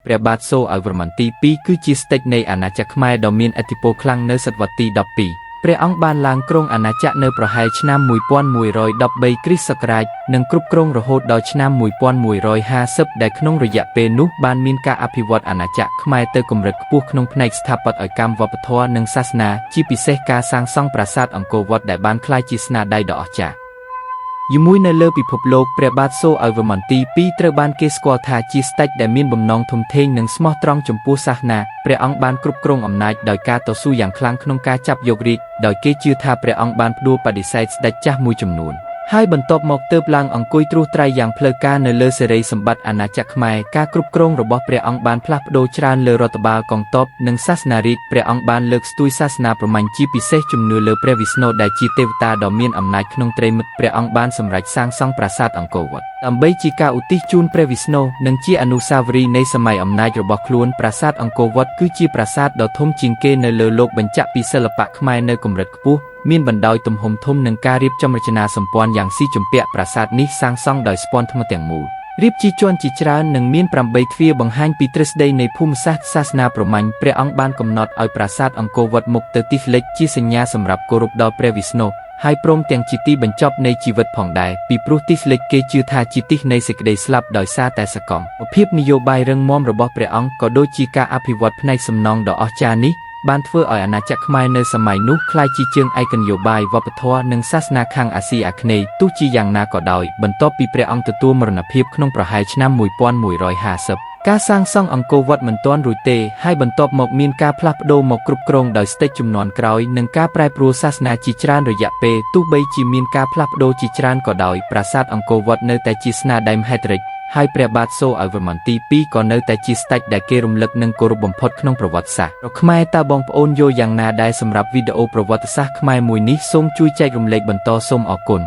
ព្រះបាទសូអវរ្ម័នទី2គឺជាស្ដេចនៃអាណាចក្រខ្មែរដ៏មានឥទ្ធិពលខ្លាំងនៅសតវត្សទី12ព្រះអង្គបានឡើងគ្រងអាណាចក្រនៅប្រហែលឆ្នាំ1113គ្រិស្តសករាជនិងគ្រប់គ្រងរហូតដល់ឆ្នាំ1150ដែលក្នុងរយៈពេលនោះបានមានការអភិវឌ្ឍអាណាចក្រខ្មែរទៅកម្រិតខ្ពស់ក្នុងផ្នែកស្ថាបត្យកម្មវប្បធម៌និងសាសនាជាពិសេសការសាងសង់ប្រាសាទអង្គរវត្តដែលបានក្លាយជាស្នាដៃដ៏អស្ចារ្យជាមួយនៅលើពិភពលោកព្រះបាទសូអវរ្ម័នទី2ត្រូវបានគេស្គាល់ថាជាស្ដេចដែលមានបំណងធំធេងនិងស្មោះត្រង់ចំពោះសាសនាព្រះអង្គបានគ្រប់គ្រងអំណាចដោយការតស៊ូយ៉ាងខ្លាំងក្នុងការចាប់យករាជ្យដោយគេជឿថាព្រះអង្គបានផ្ដួលបដិសេធស្ដេចចាស់មួយចំនួនហើយបន្ទាប់មកទើបឡើងអង្គុយត្រួសត្រាយយ៉ាងផ្លូវការនៅលើសេរីសម្បត្តិអាណាចក្រខ្មែរការគ្រប់គ្រងរបស់ព្រះអង្គបានផ្លាស់ប្ដូរច្រើនលើរដ្ឋបាលកងទ័ពនិងសាសនារាជព្រះអង្គបានលើកស្ទួយសាសនាព្រហ្មញ្ញជាពិសេសជំនឿលើព្រះវិស្ណុដែលជាទេវតាដ៏មានអំណាចក្នុងត្រីមិត្តព្រះអង្គបានសម្រេចសាងសង់ប្រាសាទអង្គរវត្តដើម្បីជាការឧទ្ទិសជូនព្រះវិស្ណុនិងជាអនុស្សាវរីយ៍នៃសម័យអំណាចរបស់ខ្លួនប្រាសាទអង្គរវត្តគឺជាប្រាសាទដ៏ធំជាងគេនៅលើលោកបញ្ជាក់ពីសិល្បៈខ្មែរនៅកម្រិតខ្ពស់មានបណ្ដោយទំហំធំនិងការរៀបចំរចនាសម្ព័ន្ធយ៉ាងស៊ីជំពាក់ប្រាសាទនេះសាងសង់ដោយស្ពាន់ថ្មទាំងមូលរៀបជាជាន់ជាច្រើននិងមាន8ទ្វារបង្ហាញពីទ្រឹស្ដីនៃភូមិសាស្ត្រសាសនាព្រហ្មញ្ញព្រះអង្គបានកំណត់ឲ្យប្រាសាទអង្គរវត្តមុខទៅទិសលិចជាសញ្ញាសម្រាប់គោរពដល់ព្រះវិស្ណុហើយព្រមទាំងជាទីបញ្ចប់នៃជីវិតផងដែរពីព្រោះទិសលិចគេជឿថាជាទីនៃសេចក្តីស្លាប់ដោយសារតែសកម្មភាពនយោបាយរឹងមាំរបស់ព្រះអង្គក៏ដូចជាការអភិវឌ្ឍផ្នែកសំណង់ដ៏អស្ចារ្យនេះបានធ្វើឲ្យអាណាចក្រខ្មែរនៅសម័យនោះក្លាយជាជើងឯកនយោបាយវប្បធម៌និងសាសនាខាងអាស៊ីអាគ្នេយ៍ទោះជាយ៉ាងណាក៏ដោយបន្ទាប់ពីព្រះអង្គទទួលមរណភាពក្នុងប្រហែលឆ្នាំ1150ការសាងសង់អង្គរវត្តមិនទាន់រួចទេហើយបន្ទាប់មកមានការផ្លាស់ប្ដូរមកគ្រប់គ្រងដោយស្ដេចជំនាន់ក្រោយនិងការប្រែប្រួលសាសនាជាច្រើនរយៈពេលទោះបីជាមានការផ្លាស់ប្ដូរជាច្រើនក៏ដោយប្រាសាទអង្គរវត្តនៅតែជាស្នាដៃមហិទ្ធិឫទ្ធិហើយព្រះបាទសូអវរ្ម័នទី2ក៏នៅតែជាស្ដេចដែលគេរំលឹកនិងគោរពបំផុតក្នុងប្រវត្តិសាស្ត្រខ្មែរតើបងប្អូនយល់យ៉ាងណាដែរសម្រាប់វីដេអូប្រវត្តិសាស្ត្រខ្មែរមួយនេះសូមជួយចែករំលែកបន្តសូមអរគុណ